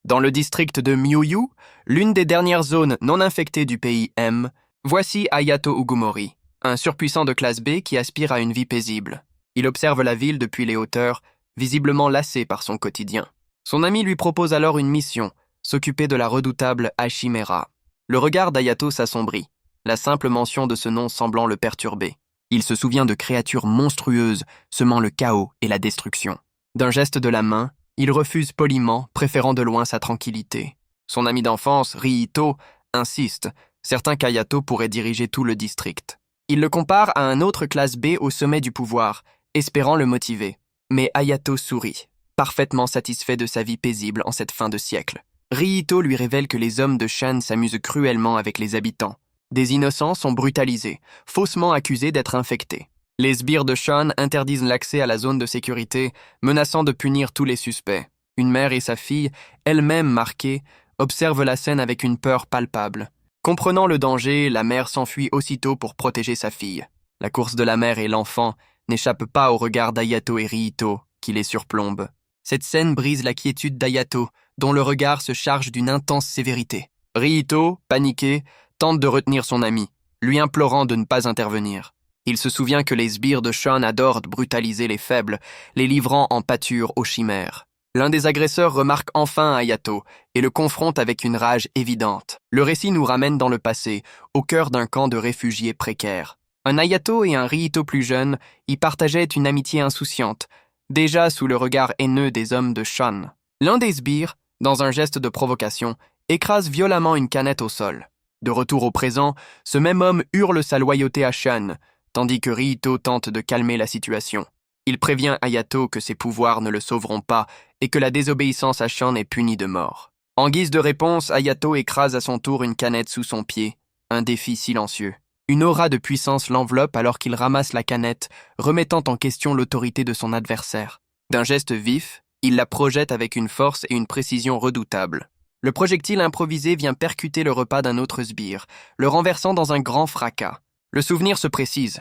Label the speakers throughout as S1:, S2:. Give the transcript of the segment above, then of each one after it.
S1: Dans le district de Myuyu, l'une des dernières zones non infectées du pays M, voici Hayato Ugumori, un surpuissant de classe B qui aspire à une vie paisible. Il observe la ville depuis les hauteurs, visiblement lassé par son quotidien. Son ami lui propose alors une mission, s'occuper de la redoutable Hashimera. Le regard d'Hayato s'assombrit, la simple mention de ce nom semblant le perturber. Il se souvient de créatures monstrueuses semant le chaos et la destruction. D'un geste de la main, il refuse poliment, préférant de loin sa tranquillité. Son ami d'enfance, Riito, insiste, certain qu'Hayato pourrait diriger tout le district. Il le compare à un autre classe B au sommet du pouvoir, espérant le motiver. Mais Hayato sourit, parfaitement satisfait de sa vie paisible en cette fin de siècle. Riito lui révèle que les hommes de Shan s'amusent cruellement avec les habitants. Des innocents sont brutalisés, faussement accusés d'être infectés. Les sbires de Shan interdisent l'accès à la zone de sécurité, menaçant de punir tous les suspects. Une mère et sa fille, elle-même marquées, observent la scène avec une peur palpable. Comprenant le danger, la mère s'enfuit aussitôt pour protéger sa fille. La course de la mère et l'enfant n'échappe pas au regard d'Hayato et Riito, qui les surplombe. Cette scène brise la quiétude d'Hayato, dont le regard se charge d'une intense sévérité. Riito, paniqué, tente de retenir son ami, lui implorant de ne pas intervenir. Il se souvient que les sbires de Shan adorent brutaliser les faibles, les livrant en pâture aux chimères. L'un des agresseurs remarque enfin Hayato et le confronte avec une rage évidente. Le récit nous ramène dans le passé, au cœur d'un camp de réfugiés précaires. Un Hayato et un Riito plus jeune y partageaient une amitié insouciante, déjà sous le regard haineux des hommes de Shan. L'un des sbires, dans un geste de provocation, écrase violemment une canette au sol. De retour au présent, ce même homme hurle sa loyauté à Shan, tandis que Riito tente de calmer la situation. Il prévient Hayato que ses pouvoirs ne le sauveront pas et que la désobéissance à Shan est punie de mort. En guise de réponse, Hayato écrase à son tour une canette sous son pied, un défi silencieux. Une aura de puissance l'enveloppe alors qu'il ramasse la canette, remettant en question l'autorité de son adversaire. D'un geste vif, il la projette avec une force et une précision redoutables. Le projectile improvisé vient percuter le repas d'un autre sbire, le renversant dans un grand fracas. Le souvenir se précise.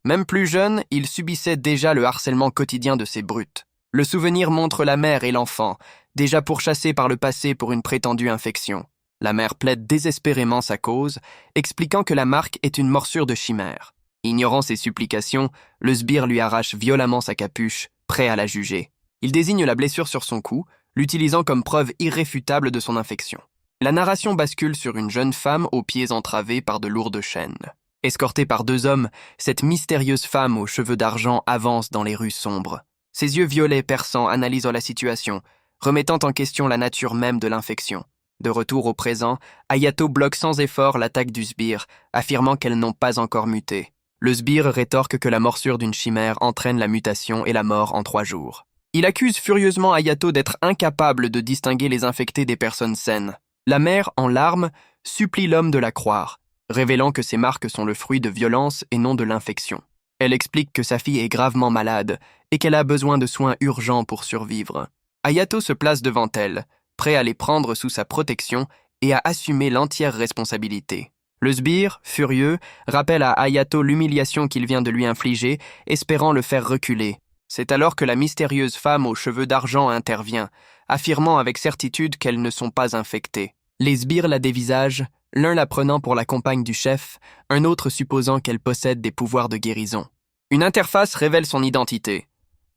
S1: Même plus jeune, il subissait déjà le harcèlement quotidien de ces brutes. Le souvenir montre la mère et l'enfant, déjà pourchassés par le passé pour une prétendue infection. La mère plaide désespérément sa cause, expliquant que la marque est une morsure de chimère. Ignorant ses supplications, le sbire lui arrache violemment sa capuche, prêt à la juger. Il désigne la blessure sur son cou, l'utilisant comme preuve irréfutable de son infection. La narration bascule sur une jeune femme aux pieds entravés par de lourdes chaînes. Escortée par deux hommes, cette mystérieuse femme aux cheveux d'argent avance dans les rues sombres. Ses yeux violets perçants analysent la situation, remettant en question la nature même de l'infection. De retour au présent, Hayato bloque sans effort l'attaque du sbire, affirmant qu'elles n'ont pas encore muté. Le sbire rétorque que la morsure d'une chimère entraîne la mutation et la mort en 3 jours. Il accuse furieusement Hayato d'être incapable de distinguer les infectés des personnes saines. La mère, en larmes, supplie l'homme de la croire, révélant que ces marques sont le fruit de violence et non de l'infection. Elle explique que sa fille est gravement malade et qu'elle a besoin de soins urgents pour survivre. Hayato se place devant elle, prêt à les prendre sous sa protection et à assumer l'entière responsabilité. Le sbire, furieux, rappelle à Hayato l'humiliation qu'il vient de lui infliger, espérant le faire reculer. C'est alors que la mystérieuse femme aux cheveux d'argent intervient, affirmant avec certitude qu'elles ne sont pas infectées. Les sbires la dévisagent, l'un la prenant pour la compagne du chef, un autre supposant qu'elle possède des pouvoirs de guérison. Une interface révèle son identité.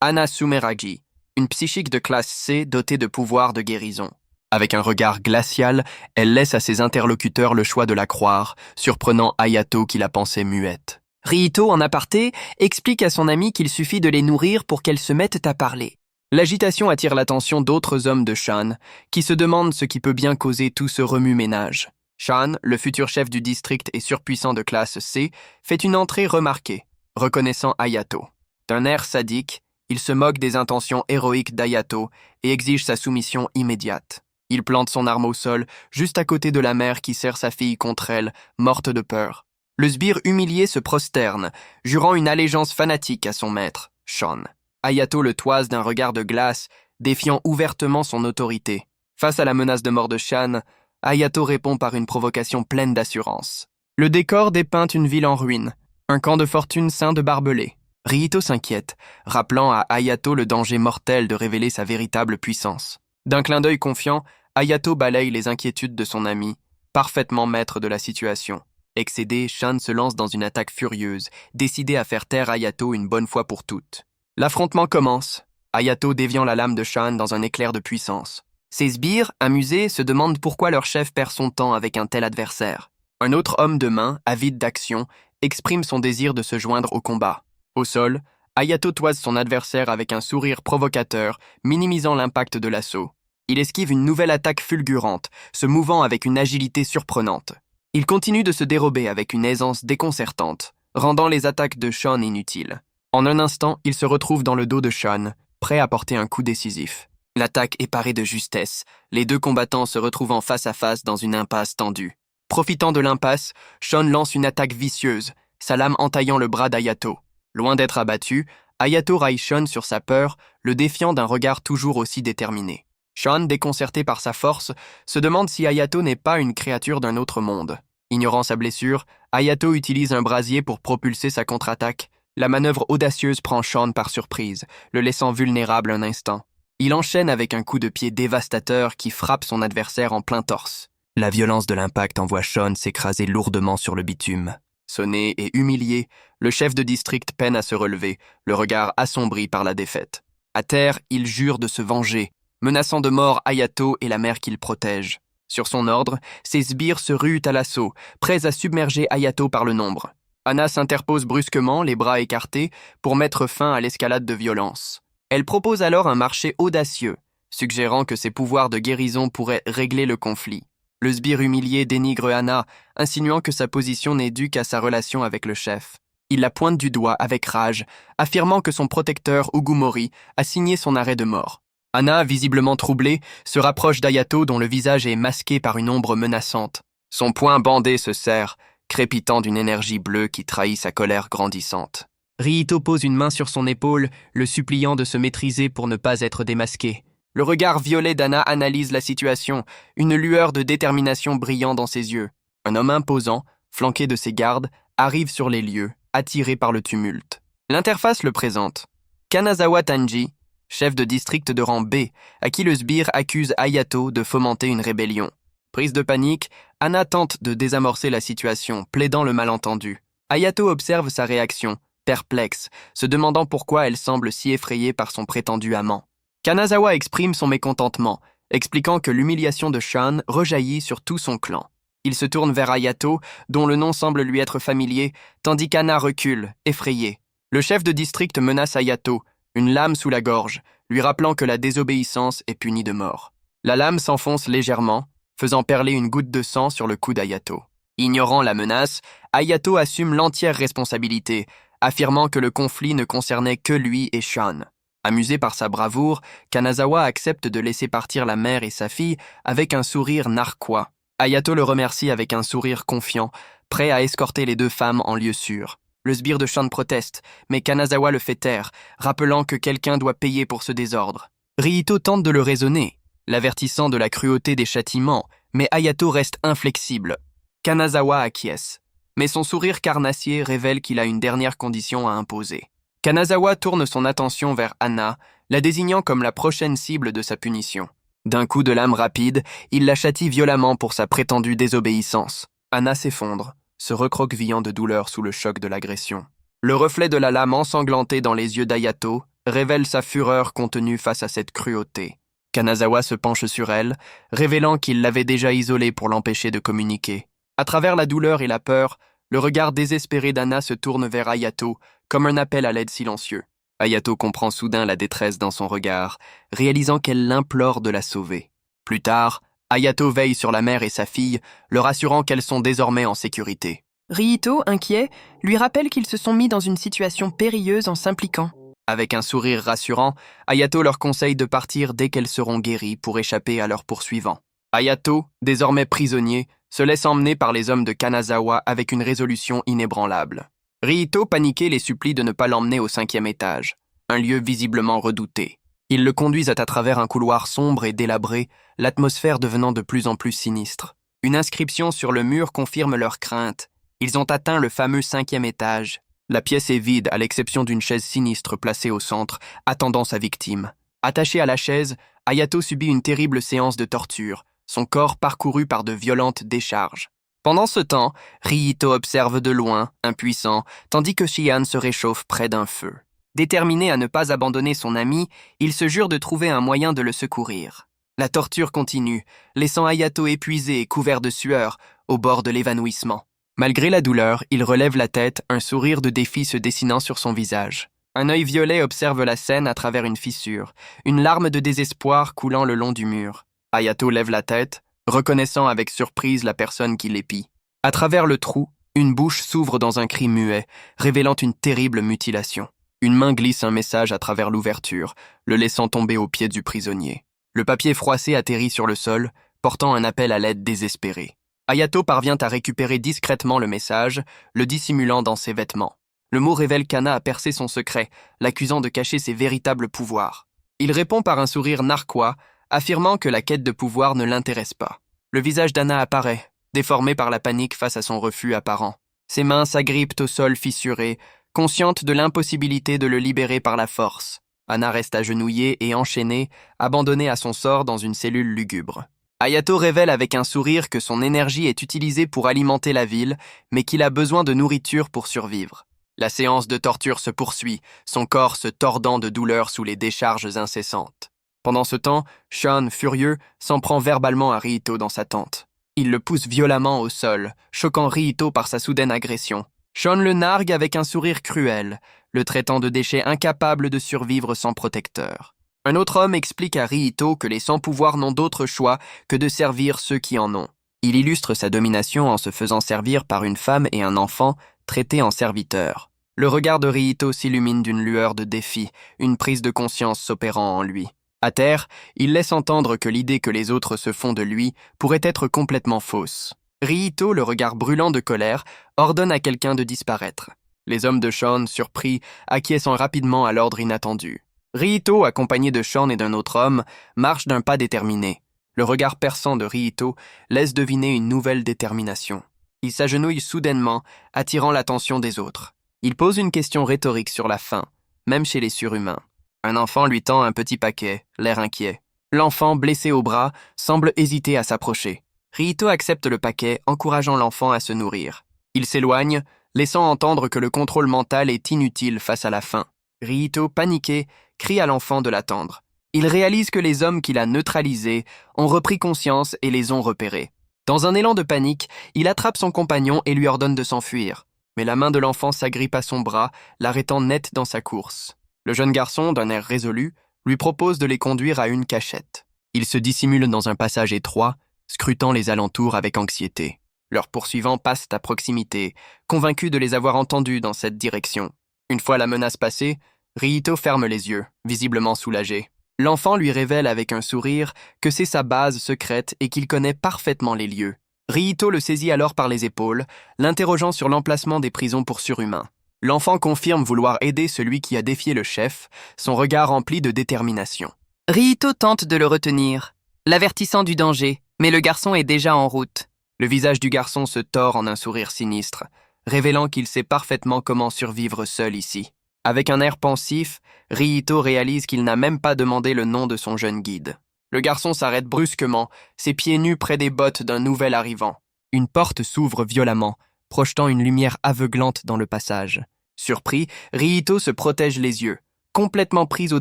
S1: Ana Sumeragi, une psychique de classe C dotée de pouvoirs de guérison. Avec un regard glacial, elle laisse à ses interlocuteurs le choix de la croire, surprenant Hayato qui la pensait muette.
S2: Riito, en aparté, explique à son ami qu'il suffit de les nourrir pour qu'elles se mettent à parler.
S1: L'agitation attire l'attention d'autres hommes de Shan, qui se demandent ce qui peut bien causer tout ce remue-ménage. Shan, le futur chef du district et surpuissant de classe C, fait une entrée remarquée, reconnaissant Hayato. D'un air sadique, il se moque des intentions héroïques d'Hayato et exige sa soumission immédiate. Il plante son arme au sol, juste à côté de la mère qui serre sa fille contre elle, morte de peur. Le sbire humilié se prosterne, jurant une allégeance fanatique à son maître, Shan. Hayato le toise d'un regard de glace, défiant ouvertement son autorité. Face à la menace de mort de Shan, Hayato répond par une provocation pleine d'assurance. Le décor dépeint une ville en ruine, un camp de fortune ceint de barbelés. Riito s'inquiète, rappelant à Hayato le danger mortel de révéler sa véritable puissance. D'un clin d'œil confiant, Hayato balaye les inquiétudes de son ami, parfaitement maître de la situation. Excédé, Shan se lance dans une attaque furieuse, décidé à faire taire Hayato une bonne fois pour toutes. L'affrontement commence, Hayato déviant la lame de Shan dans un éclair de puissance. Ses sbires, amusés, se demandent pourquoi leur chef perd son temps avec un tel adversaire. Un autre homme de main, avide d'action, exprime son désir de se joindre au combat. Au sol, Hayato toise son adversaire avec un sourire provocateur, minimisant l'impact de l'assaut. Il esquive une nouvelle attaque fulgurante, se mouvant avec une agilité surprenante. Il continue de se dérober avec une aisance déconcertante, rendant les attaques de Shan inutiles. En un instant, il se retrouve dans le dos de Shan, prêt à porter un coup décisif. L'attaque est parée de justesse, les deux combattants se retrouvant face à face dans une impasse tendue. Profitant de l'impasse, Shan lance une attaque vicieuse, sa lame entaillant le bras d'Hayato. Loin d'être abattu, Hayato raille Shan sur sa peur, le défiant d'un regard toujours aussi déterminé. Shan, déconcerté par sa force, se demande si Hayato n'est pas une créature d'un autre monde. Ignorant sa blessure, Hayato utilise un brasier pour propulser sa contre-attaque. La manœuvre audacieuse prend Shan par surprise, le laissant vulnérable un instant. Il enchaîne avec un coup de pied dévastateur qui frappe son adversaire en plein torse. La violence de l'impact envoie Shan s'écraser lourdement sur le bitume. Sonné et humilié, le chef de district peine à se relever, le regard assombri par la défaite. À terre, il jure de se venger, menaçant de mort Hayato et la mère qu'il protège. Sur son ordre, ses sbires se ruent à l'assaut, prêts à submerger Hayato par le nombre. Anna s'interpose brusquement, les bras écartés, pour mettre fin à l'escalade de violence. Elle propose alors un marché audacieux, suggérant que ses pouvoirs de guérison pourraient régler le conflit. Le sbire humilié dénigre Anna, insinuant que sa position n'est due qu'à sa relation avec le chef. Il la pointe du doigt avec rage, affirmant que son protecteur, Ugumori, a signé son arrêt de mort. Anna, visiblement troublée, se rapproche d'Hayato dont le visage est masqué par une ombre menaçante. Son poing bandé se serre, crépitant d'une énergie bleue qui trahit sa colère grandissante. Riito pose une main sur son épaule, le suppliant de se maîtriser pour ne pas être démasqué. Le regard violet d'Anna analyse la situation, une lueur de détermination brillant dans ses yeux. Un homme imposant, flanqué de ses gardes, arrive sur les lieux, attiré par le tumulte. L'interface le présente. Kanazawa Tanji, chef de district de rang B, à qui le sbire accuse Hayato de fomenter une rébellion. Prise de panique, Anna tente de désamorcer la situation, plaidant le malentendu. Hayato observe sa réaction, perplexe, se demandant pourquoi elle semble si effrayée par son prétendu amant. Kanazawa exprime son mécontentement, expliquant que l'humiliation de Shan rejaillit sur tout son clan. Il se tourne vers Hayato, dont le nom semble lui être familier, tandis qu'Anna recule, effrayée. Le chef de district menace Hayato, une lame sous la gorge, lui rappelant que la désobéissance est punie de mort. La lame s'enfonce légèrement, faisant perler une goutte de sang sur le cou d'Hayato. Ignorant la menace, Hayato assume l'entière responsabilité, affirmant que le conflit ne concernait que lui et Shan. Amusé par sa bravoure, Kanazawa accepte de laisser partir la mère et sa fille avec un sourire narquois. Hayato le remercie avec un sourire confiant, prêt à escorter les deux femmes en lieu sûr. Le sbire de Shan proteste, mais Kanazawa le fait taire, rappelant que quelqu'un doit payer pour ce désordre. Riito tente de le raisonner, l'avertissant de la cruauté des châtiments, mais Hayato reste inflexible. Kanazawa acquiesce, mais son sourire carnassier révèle qu'il a une dernière condition à imposer. Kanazawa tourne son attention vers Anna, la désignant comme la prochaine cible de sa punition. D'un coup de lame rapide, il la châtie violemment pour sa prétendue désobéissance. Anna s'effondre, se recroquevillant de douleur sous le choc de l'agression. Le reflet de la lame ensanglantée dans les yeux d'Hayato révèle sa fureur contenue face à cette cruauté. Kanazawa se penche sur elle, révélant qu'il l'avait déjà isolée pour l'empêcher de communiquer. À travers la douleur et la peur, le regard désespéré d'Anna se tourne vers Hayato, comme un appel à l'aide silencieux. Hayato comprend soudain la détresse dans son regard, réalisant qu'elle l'implore de la sauver. Plus tard, Hayato veille sur la mère et sa fille, leur assurant qu'elles sont désormais en sécurité.
S2: Riito, inquiet, lui rappelle qu'ils se sont mis dans une situation périlleuse en s'impliquant.
S1: Avec un sourire rassurant, Hayato leur conseille de partir dès qu'elles seront guéries pour échapper à leurs poursuivants. Hayato, désormais prisonnier, se laisse emmener par les hommes de Kanazawa avec une résolution inébranlable. Riito, paniqué, les supplie de ne pas l'emmener au 5e étage, un lieu visiblement redouté. Ils le conduisent à travers un couloir sombre et délabré, l'atmosphère devenant de plus en plus sinistre. Une inscription sur le mur confirme leur crainte. Ils ont atteint le fameux 5e étage. La pièce est vide, à l'exception d'une chaise sinistre placée au centre, attendant sa victime. Attaché à la chaise, Hayato subit une terrible séance de torture, son corps parcouru par de violentes décharges. Pendant ce temps, Ryito observe de loin, impuissant, tandis que Shihan se réchauffe près d'un feu. Déterminé à ne pas abandonner son ami, il se jure de trouver un moyen de le secourir. La torture continue, laissant Hayato épuisé et couvert de sueur, au bord de l'évanouissement. Malgré la douleur, il relève la tête, un sourire de défi se dessinant sur son visage. Un œil violet observe la scène à travers une fissure, une larme de désespoir coulant le long du mur. Hayato lève la tête, reconnaissant avec surprise la personne qui l'épie. À travers le trou, une bouche s'ouvre dans un cri muet, révélant une terrible mutilation. Une main glisse un message à travers l'ouverture, le laissant tomber aux pieds du prisonnier. Le papier froissé atterrit sur le sol, portant un appel à l'aide désespéré. Hayato parvient à récupérer discrètement le message, le dissimulant dans ses vêtements. Le mot révèle qu'Anna a percé son secret, l'accusant de cacher ses véritables pouvoirs. Il répond par un sourire narquois, affirmant que la quête de pouvoir ne l'intéresse pas. Le visage d'Anna apparaît, déformé par la panique face à son refus apparent. Ses mains s'agrippent au sol fissuré, consciente de l'impossibilité de le libérer par la force. Anna reste agenouillée et enchaînée, abandonnée à son sort dans une cellule lugubre. Hayato révèle avec un sourire que son énergie est utilisée pour alimenter la ville, mais qu'il a besoin de nourriture pour survivre. La séance de torture se poursuit, son corps se tordant de douleur sous les décharges incessantes. Pendant ce temps, Sean, furieux, s'en prend verbalement à Ryito dans sa tente. Il le pousse violemment au sol, choquant Ryito par sa soudaine agression. Sean le nargue avec un sourire cruel, le traitant de déchet incapable de survivre sans protecteur. Un autre homme explique à Ryito que les sans-pouvoirs n'ont d'autre choix que de servir ceux qui en ont. Il illustre sa domination en se faisant servir par une femme et un enfant traités en serviteurs. Le regard de Ryito s'illumine d'une lueur de défi, une prise de conscience s'opérant en lui. À terre, il laisse entendre que l'idée que les autres se font de lui pourrait être complètement fausse. Ryito, le regard brûlant de colère, ordonne à quelqu'un de disparaître. Les hommes de Sean, surpris, acquiescent rapidement à l'ordre inattendu. Ryito, accompagné de Sean et d'un autre homme, marche d'un pas déterminé. Le regard perçant de Ryito laisse deviner une nouvelle détermination. Il s'agenouille soudainement, attirant l'attention des autres. Il pose une question rhétorique sur la faim, même chez les surhumains. Un enfant lui tend un petit paquet, l'air inquiet. L'enfant, blessé au bras, semble hésiter à s'approcher. Ryito accepte le paquet, encourageant l'enfant à se nourrir. Il s'éloigne, laissant entendre que le contrôle mental est inutile face à la faim. Ryito, paniqué, crie à l'enfant de l'attendre. Il réalise que les hommes qu'il a neutralisés ont repris conscience et les ont repérés. Dans un élan de panique, il attrape son compagnon et lui ordonne de s'enfuir. Mais la main de l'enfant s'agrippe à son bras, l'arrêtant net dans sa course. Le jeune garçon, d'un air résolu, lui propose de les conduire à une cachette. Ils se dissimulent dans un passage étroit, scrutant les alentours avec anxiété. Leurs poursuivants passent à proximité, convaincus de les avoir entendus dans cette direction. Une fois la menace passée, Ryito ferme les yeux, visiblement soulagé. L'enfant lui révèle avec un sourire que c'est sa base secrète et qu'il connaît parfaitement les lieux. Ryito le saisit alors par les épaules, l'interrogeant sur l'emplacement des prisons pour surhumains. L'enfant confirme vouloir aider celui qui a défié le chef, son regard rempli de détermination.
S2: Ryito tente de le retenir, l'avertissant du danger, mais le garçon est déjà en route.
S1: Le visage du garçon se tord en un sourire sinistre, révélant qu'il sait parfaitement comment survivre seul ici. Avec un air pensif, Ryito réalise qu'il n'a même pas demandé le nom de son jeune guide. Le garçon s'arrête brusquement, ses pieds nus près des bottes d'un nouvel arrivant. Une porte s'ouvre violemment, projetant une lumière aveuglante dans le passage. Surpris, Ryito se protège les yeux, complètement pris au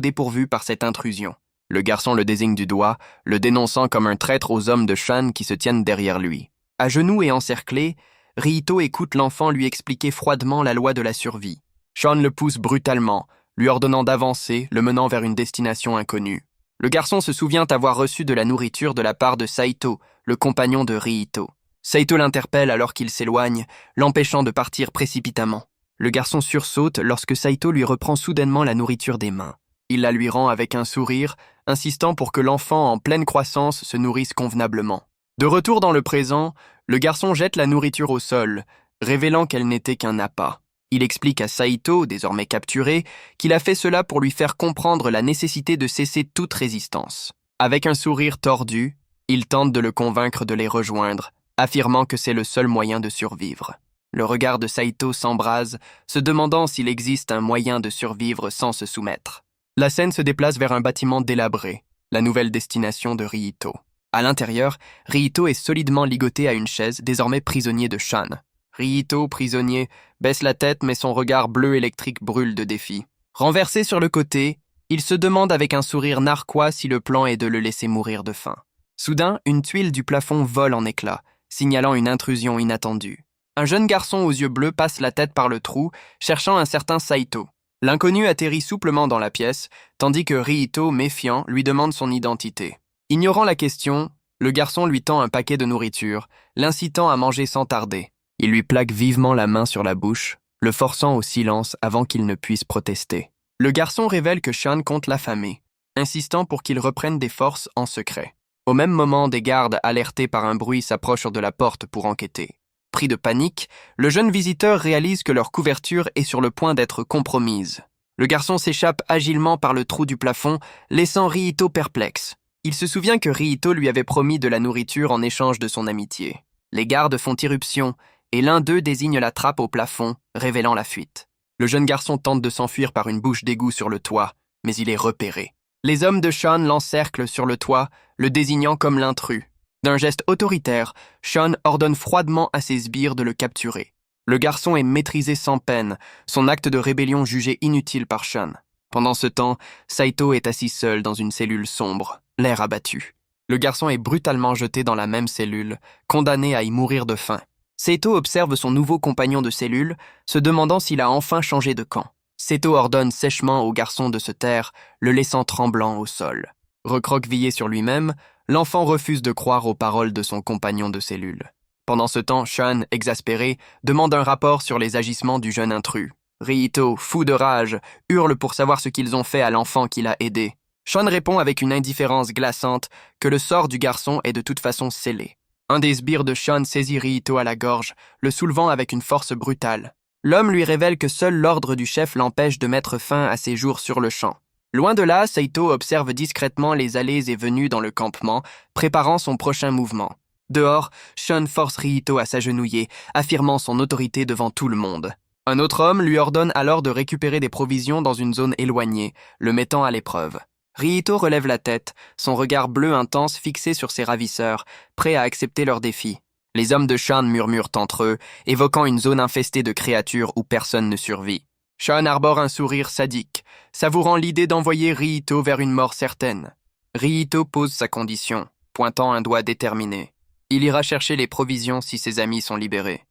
S1: dépourvu par cette intrusion. Le garçon le désigne du doigt, le dénonçant comme un traître aux hommes de Shan qui se tiennent derrière lui. À genoux et encerclé, Ryito écoute l'enfant lui expliquer froidement la loi de la survie. Sean le pousse brutalement, lui ordonnant d'avancer, le menant vers une destination inconnue. Le garçon se souvient avoir reçu de la nourriture de la part de Saito, le compagnon de Ryito. Saito l'interpelle alors qu'il s'éloigne, l'empêchant de partir précipitamment. Le garçon sursaute lorsque Saito lui reprend soudainement la nourriture des mains. Il la lui rend avec un sourire, insistant pour que l'enfant en pleine croissance se nourrisse convenablement. De retour dans le présent, le garçon jette la nourriture au sol, révélant qu'elle n'était qu'un appât. Il explique à Saito, désormais capturé, qu'il a fait cela pour lui faire comprendre la nécessité de cesser toute résistance. Avec un sourire tordu, il tente de le convaincre de les rejoindre, affirmant que c'est le seul moyen de survivre. Le regard de Saito s'embrase, se demandant s'il existe un moyen de survivre sans se soumettre. La scène se déplace vers un bâtiment délabré. la nouvelle destination de Ryito. À l'intérieur, Ryito est solidement ligoté à une chaise, désormais prisonnier de Shan. Ryito, prisonnier, baisse la tête mais son regard bleu électrique brûle de défi. Renversé sur le côté, il se demande avec un sourire narquois si le plan est de le laisser mourir de faim. Soudain, une tuile du plafond vole en éclats, signalant une intrusion inattendue. Un jeune garçon aux yeux bleus passe la tête par le trou, cherchant un certain Saito. L'inconnu atterrit souplement dans la pièce, tandis que Ryito, méfiant, lui demande son identité. Ignorant la question, le garçon lui tend un paquet de nourriture, l'incitant à manger sans tarder. Il lui plaque vivement la main sur la bouche, le forçant au silence avant qu'il ne puisse protester. Le garçon révèle que Shan compte l'affamer, insistant pour qu'il reprenne des forces en secret. Au même moment, des gardes alertés par un bruit s'approchent de la porte pour enquêter. Pris de panique, le jeune visiteur réalise que leur couverture est sur le point d'être compromise. Le garçon s'échappe agilement par le trou du plafond, laissant Ryito perplexe. Il se souvient que Ryito lui avait promis de la nourriture en échange de son amitié. Les gardes font irruption, et l'un d'eux désigne la trappe au plafond, révélant la fuite. Le jeune garçon tente de s'enfuir par une bouche d'égout sur le toit, mais il est repéré. Les hommes de Shan l'encerclent sur le toit, le désignant comme l'intrus. D'un geste autoritaire, Shan ordonne froidement à ses sbires de le capturer. Le garçon est maîtrisé sans peine, son acte de rébellion jugé inutile par Shan. Pendant ce temps, Saito est assis seul dans une cellule sombre, l'air abattu. Le garçon est brutalement jeté dans la même cellule, condamné à y mourir de faim. Saito observe son nouveau compagnon de cellule, se demandant s'il a enfin changé de camp. Saito ordonne sèchement au garçon de se taire, le laissant tremblant au sol. Recroquevillé sur lui-même, l'enfant refuse de croire aux paroles de son compagnon de cellule. Pendant ce temps, Shan, exaspéré, demande un rapport sur les agissements du jeune intrus. Ryito, fou de rage, hurle pour savoir ce qu'ils ont fait à l'enfant qu'il a aidé. Shan répond avec une indifférence glaçante que le sort du garçon est de toute façon scellé. Un des sbires de Shan saisit Ryito à la gorge, le soulevant avec une force brutale. L'homme lui révèle que seul l'ordre du chef l'empêche de mettre fin à ses jours sur le champ. Loin de là, Saito observe discrètement les allées et venues dans le campement, préparant son prochain mouvement. Dehors, Shan force Ryito à s'agenouiller, affirmant son autorité devant tout le monde. Un autre homme lui ordonne alors de récupérer des provisions dans une zone éloignée, le mettant à l'épreuve. Ryito relève la tête, son regard bleu intense fixé sur ses ravisseurs, prêt à accepter leur défi. Les hommes de Shan murmurent entre eux, évoquant une zone infestée de créatures où personne ne survit. Shan arbore un sourire sadique, savourant l'idée d'envoyer Ryito vers une mort certaine. Ryito pose sa condition, pointant un doigt déterminé. Il ira chercher les provisions si ses amis sont libérés.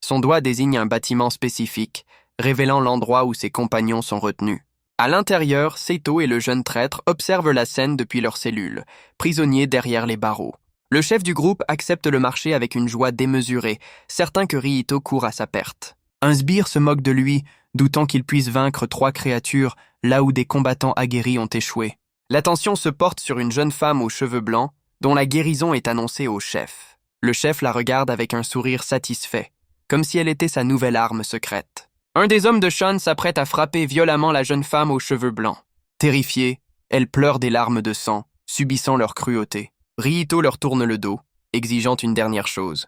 S1: Son doigt désigne un bâtiment spécifique, révélant l'endroit où ses compagnons sont retenus. À l'intérieur, Saito et le jeune traître observent la scène depuis leur cellule, prisonniers derrière les barreaux. Le chef du groupe accepte le marché avec une joie démesurée, certain que Ryito court à sa perte. Un sbire se moque de lui, doutant qu'il puisse vaincre 3 créatures là où des combattants aguerris ont échoué. L'attention se porte sur une jeune femme aux cheveux blancs, dont la guérison est annoncée au chef. Le chef la regarde avec un sourire satisfait, comme si elle était sa nouvelle arme secrète. Un des hommes de Shan s'apprête à frapper violemment la jeune femme aux cheveux blancs. Terrifiée, elle pleure des larmes de sang, subissant leur cruauté. Ryito leur tourne le dos, exigeant une dernière chose,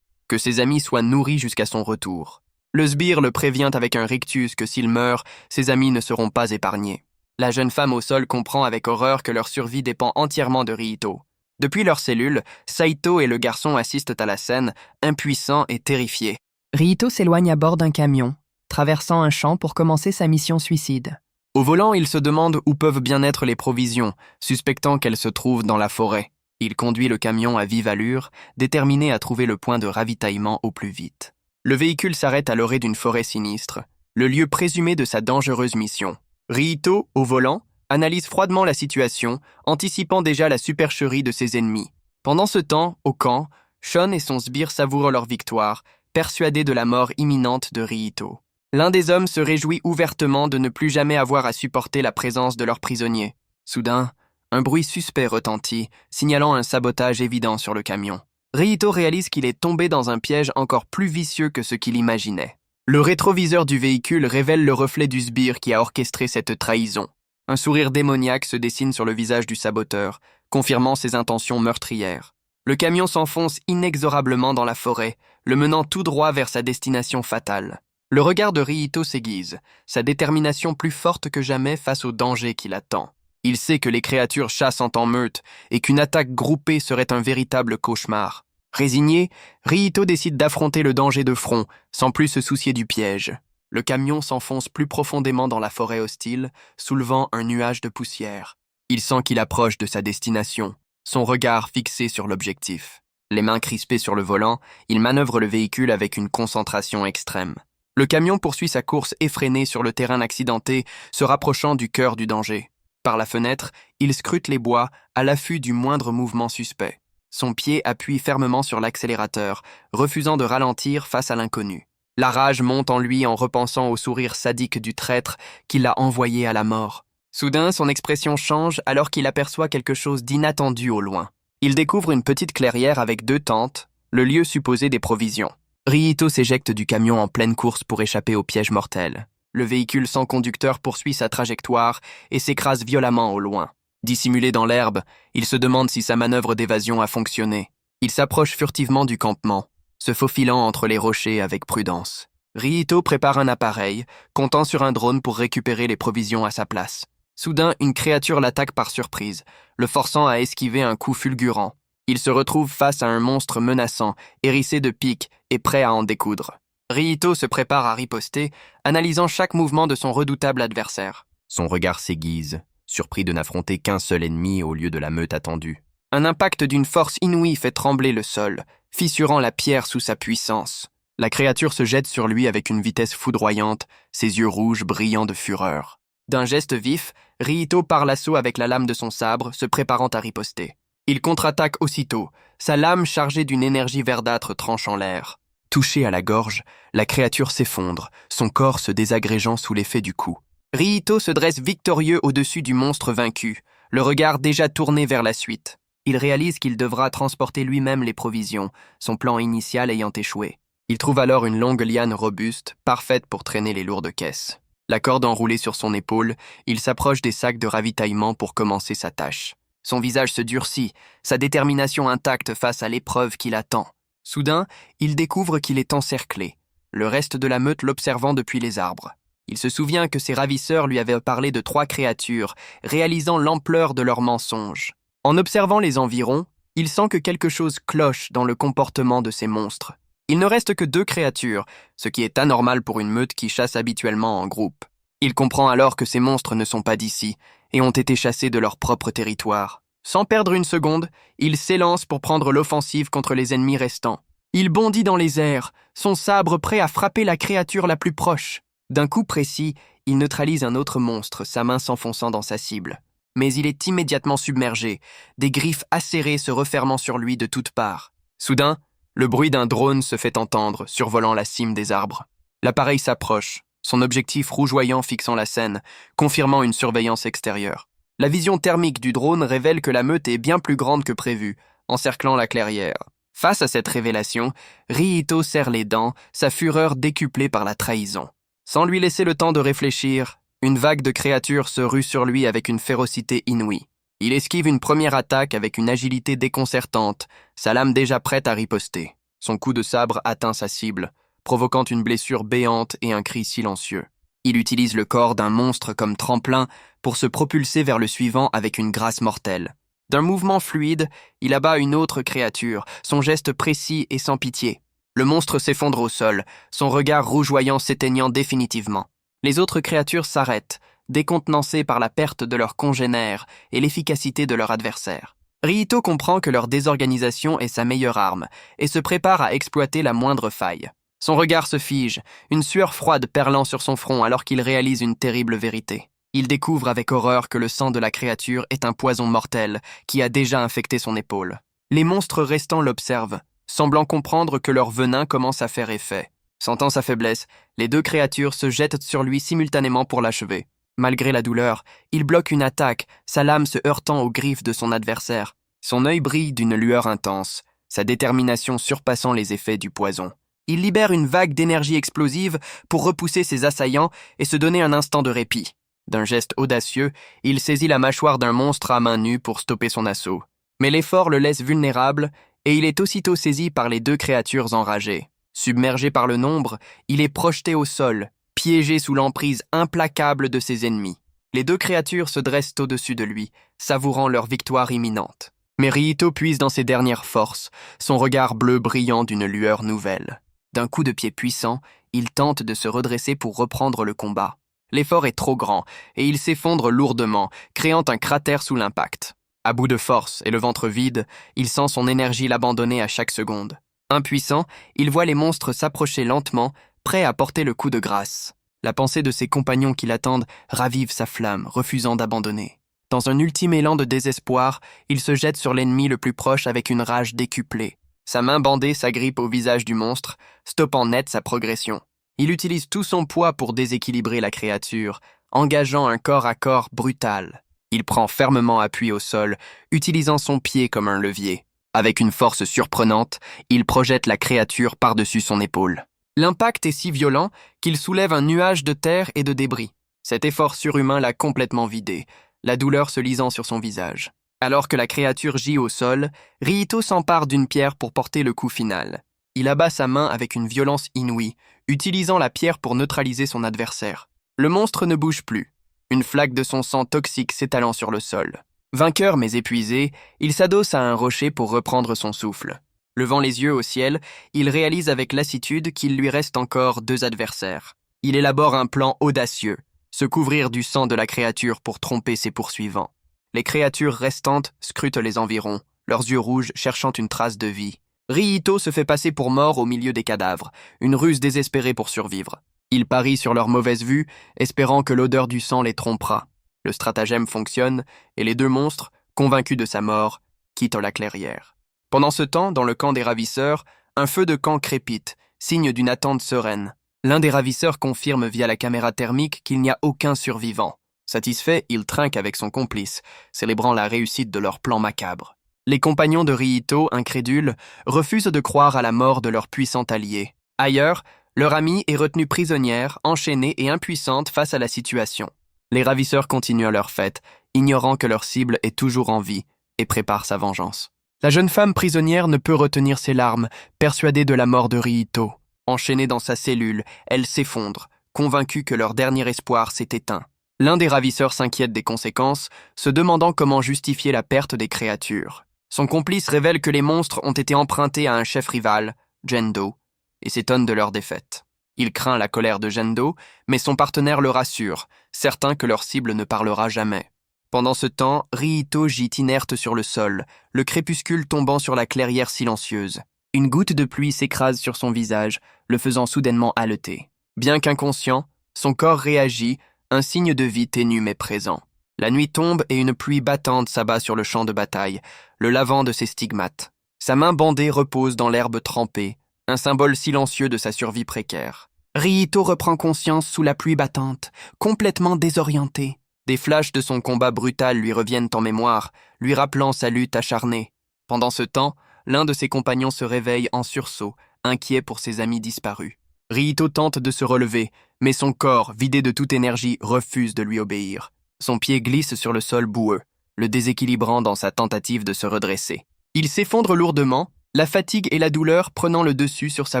S1: que ses amis soient nourris jusqu'à son retour. Le sbire le prévient avec un rictus que s'il meurt, ses amis ne seront pas épargnés. La jeune femme au sol comprend avec horreur que leur survie dépend entièrement de Ryito. Depuis leur cellule, Saito et le garçon assistent à la scène, impuissants et terrifiés.
S2: Ryito s'éloigne à bord d'un camion, traversant un champ pour commencer sa mission suicide.
S1: Au volant, il se demande où peuvent bien être les provisions, suspectant qu'elles se trouvent dans la forêt. Il conduit le camion à vive allure, déterminé à trouver le point de ravitaillement au plus vite. Le véhicule s'arrête à l'orée d'une forêt sinistre, le lieu présumé de sa dangereuse mission. Ryito, au volant, analyse froidement la situation, anticipant déjà la supercherie de ses ennemis. Pendant ce temps, au camp, Shan et son sbire savourent leur victoire, persuadés de la mort imminente de Ryito. L'un des hommes se réjouit ouvertement de ne plus jamais avoir à supporter la présence de leur prisonnier. Soudain, un bruit suspect retentit, signalant un sabotage évident sur le camion. Ryito réalise qu'il est tombé dans un piège encore plus vicieux que ce qu'il imaginait. Le rétroviseur du véhicule révèle le reflet du sbire qui a orchestré cette trahison. Un sourire démoniaque se dessine sur le visage du saboteur, confirmant ses intentions meurtrières. Le camion s'enfonce inexorablement dans la forêt, le menant tout droit vers sa destination fatale. Le regard de Ryito s'aiguise, sa détermination plus forte que jamais face au danger qui l'attend. Il sait que les créatures chassent en meute et qu'une attaque groupée serait un véritable cauchemar. Résigné, Ryito décide d'affronter le danger de front, sans plus se soucier du piège. Le camion s'enfonce plus profondément dans la forêt hostile, soulevant un nuage de poussière. Il sent qu'il approche de sa destination, son regard fixé sur l'objectif. Les mains crispées sur le volant, il manœuvre le véhicule avec une concentration extrême. Le camion poursuit sa course effrénée sur le terrain accidenté, se rapprochant du cœur du danger. Par la fenêtre, il scrute les bois, à l'affût du moindre mouvement suspect. Son pied appuie fermement sur l'accélérateur, refusant de ralentir face à l'inconnu. La rage monte en lui en repensant au sourire sadique du traître qui l'a envoyé à la mort. Soudain, son expression change alors qu'il aperçoit quelque chose d'inattendu au loin. Il découvre une petite clairière avec 2 tentes, le lieu supposé des provisions. Ryito s'éjecte du camion en pleine course pour échapper au piège mortel. Le véhicule sans conducteur poursuit sa trajectoire et s'écrase violemment au loin. Dissimulé dans l'herbe, il se demande si sa manœuvre d'évasion a fonctionné. Il s'approche furtivement du campement, se faufilant entre les rochers avec prudence. Ryito prépare un appareil, comptant sur un drone pour récupérer les provisions à sa place. Soudain, une créature l'attaque par surprise, le forçant à esquiver un coup fulgurant. Il se retrouve face à un monstre menaçant, hérissé de pics et prêt à en découdre. Ryito se prépare à riposter, analysant chaque mouvement de son redoutable adversaire. Son regard s'aiguise, surpris de n'affronter qu'un seul ennemi au lieu de la meute attendue. Un impact d'une force inouïe fait trembler le sol, fissurant la pierre sous sa puissance. La créature se jette sur lui avec une vitesse foudroyante, ses yeux rouges brillant de fureur. D'un geste vif, Ryito part l'assaut avec la lame de son sabre, se préparant à riposter. Il contre-attaque aussitôt, sa lame chargée d'une énergie verdâtre tranchant l'air. Touché à la gorge, la créature s'effondre, son corps se désagrégeant sous l'effet du coup. Ryito se dresse victorieux au-dessus du monstre vaincu, le regard déjà tourné vers la suite. Il réalise qu'il devra transporter lui-même les provisions, son plan initial ayant échoué. Il trouve alors une longue liane robuste, parfaite pour traîner les lourdes caisses. La corde enroulée sur son épaule, il s'approche des sacs de ravitaillement pour commencer sa tâche. Son visage se durcit, sa détermination intacte face à l'épreuve qui l'attend. Soudain, il découvre qu'il est encerclé, le reste de la meute l'observant depuis les arbres. Il se souvient que ses ravisseurs lui avaient parlé de 3 créatures, réalisant l'ampleur de leur mensonge. En observant les environs, il sent que quelque chose cloche dans le comportement de ces monstres. Il ne reste que 2 créatures, ce qui est anormal pour une meute qui chasse habituellement en groupe. Il comprend alors que ces monstres ne sont pas d'ici et ont été chassés de leur propre territoire. Sans perdre une seconde, il s'élance pour prendre l'offensive contre les ennemis restants. Il bondit dans les airs, son sabre prêt à frapper la créature la plus proche. D'un coup précis, il neutralise un autre monstre, sa main s'enfonçant dans sa cible. Mais il est immédiatement submergé, des griffes acérées se refermant sur lui de toutes parts. Soudain, le bruit d'un drone se fait entendre, survolant la cime des arbres. L'appareil s'approche, son objectif rougeoyant fixant la scène, confirmant une surveillance extérieure. La vision thermique du drone révèle que la meute est bien plus grande que prévu, encerclant la clairière. Face à cette révélation, Ryito serre les dents, sa fureur décuplée par la trahison. Sans lui laisser le temps de réfléchir, une vague de créatures se rue sur lui avec une férocité inouïe. Il esquive une première attaque avec une agilité déconcertante, sa lame déjà prête à riposter. Son coup de sabre atteint sa cible, provoquant une blessure béante et un cri silencieux. Il utilise le corps d'un monstre comme tremplin pour se propulser vers le suivant avec une grâce mortelle. D'un mouvement fluide, il abat une autre créature, son geste précis et sans pitié. Le monstre s'effondre au sol, son regard rougeoyant s'éteignant définitivement. Les autres créatures s'arrêtent, décontenancées par la perte de leurs congénères et l'efficacité de leur adversaire. Ryito comprend que leur désorganisation est sa meilleure arme et se prépare à exploiter la moindre faille. Son regard se fige, une sueur froide perlant sur son front alors qu'il réalise une terrible vérité. Il découvre avec horreur que le sang de la créature est un poison mortel qui a déjà infecté son épaule. Les monstres restants l'observent, semblant comprendre que leur venin commence à faire effet. Sentant sa faiblesse, les 2 créatures se jettent sur lui simultanément pour l'achever. Malgré la douleur, il bloque une attaque, sa lame se heurtant aux griffes de son adversaire. Son œil brille d'une lueur intense, sa détermination surpassant les effets du poison. Il libère une vague d'énergie explosive pour repousser ses assaillants et se donner un instant de répit. D'un geste audacieux, il saisit la mâchoire d'un monstre à main nue pour stopper son assaut. Mais l'effort le laisse vulnérable et il est aussitôt saisi par les 2 créatures enragées. Submergé par le nombre, il est projeté au sol, piégé sous l'emprise implacable de ses ennemis. Les deux créatures se dressent au-dessus de lui, savourant leur victoire imminente. Mais Riito puise dans ses dernières forces, son regard bleu brillant d'une lueur nouvelle. D'un coup de pied puissant, il tente de se redresser pour reprendre le combat. L'effort est trop grand, et il s'effondre lourdement, créant un cratère sous l'impact. À bout de force et le ventre vide, il sent son énergie l'abandonner à chaque seconde. Impuissant, il voit les monstres s'approcher lentement, prêts à porter le coup de grâce. La pensée de ses compagnons qui l'attendent ravive sa flamme, refusant d'abandonner. Dans un ultime élan de désespoir, il se jette sur l'ennemi le plus proche avec une rage décuplée. Sa main bandée s'agrippe au visage du monstre, stoppant net sa progression. Il utilise tout son poids pour déséquilibrer la créature, engageant un corps à corps brutal. Il prend fermement appui au sol, utilisant son pied comme un levier. Avec une force surprenante, il projette la créature par-dessus son épaule. L'impact est si violent qu'il soulève un nuage de terre et de débris. Cet effort surhumain l'a complètement vidé, la douleur se lisant sur son visage. Alors que la créature gît au sol, Riito s'empare d'une pierre pour porter le coup final. Il abat sa main avec une violence inouïe, utilisant la pierre pour neutraliser son adversaire. Le monstre ne bouge plus, une flaque de son sang toxique s'étalant sur le sol. Vainqueur mais épuisé, il s'adosse à un rocher pour reprendre son souffle. Levant les yeux au ciel, il réalise avec lassitude qu'il lui reste encore 2 adversaires. Il élabore un plan audacieux, se couvrir du sang de la créature pour tromper ses poursuivants. Les créatures restantes scrutent les environs, leurs yeux rouges cherchant une trace de vie. Riito se fait passer pour mort au milieu des cadavres, une ruse désespérée pour survivre. Il parie sur leur mauvaise vue, espérant que l'odeur du sang les trompera. Le stratagème fonctionne, et les 2 monstres, convaincus de sa mort, quittent la clairière. Pendant ce temps, dans le camp des ravisseurs, un feu de camp crépite, signe d'une attente sereine. L'un des ravisseurs confirme via la caméra thermique qu'il n'y a aucun survivant. Satisfait, il trinque avec son complice, célébrant la réussite de leur plan macabre. Les compagnons de Riito, incrédules, refusent de croire à la mort de leur puissant allié. Ailleurs, leur amie est retenue prisonnière, enchaînée et impuissante face à la situation. Les ravisseurs continuent à leur fête, ignorant que leur cible est toujours en vie et prépare sa vengeance. La jeune femme prisonnière ne peut retenir ses larmes, persuadée de la mort de Riito. Enchaînée dans sa cellule, elle s'effondre, convaincue que leur dernier espoir s'est éteint. L'un des ravisseurs s'inquiète des conséquences, se demandant comment justifier la perte des créatures. Son complice révèle que les monstres ont été empruntés à un chef rival, Gendo, et s'étonne de leur défaite. Il craint la colère de Gendo, mais son partenaire le rassure, certain que leur cible ne parlera jamais. Pendant ce temps, Riito gît inerte sur le sol, le crépuscule tombant sur la clairière silencieuse. Une goutte de pluie s'écrase sur son visage, le faisant soudainement haleter. Bien qu'inconscient, son corps réagit, un signe de vie ténu mais présent. La nuit tombe et une pluie battante s'abat sur le champ de bataille, le lavant de ses stigmates. Sa main bandée repose dans l'herbe trempée, un symbole silencieux de sa survie précaire. Riito reprend conscience sous la pluie battante, complètement désorienté. Des flashs de son combat brutal lui reviennent en mémoire, lui rappelant sa lutte acharnée. Pendant ce temps, l'un de ses compagnons se réveille en sursaut, inquiet pour ses amis disparus. Riito tente de se relever, mais son corps, vidé de toute énergie, refuse de lui obéir. Son pied glisse sur le sol boueux, le déséquilibrant dans sa tentative de se redresser. Il s'effondre lourdement, la fatigue et la douleur prenant le dessus sur sa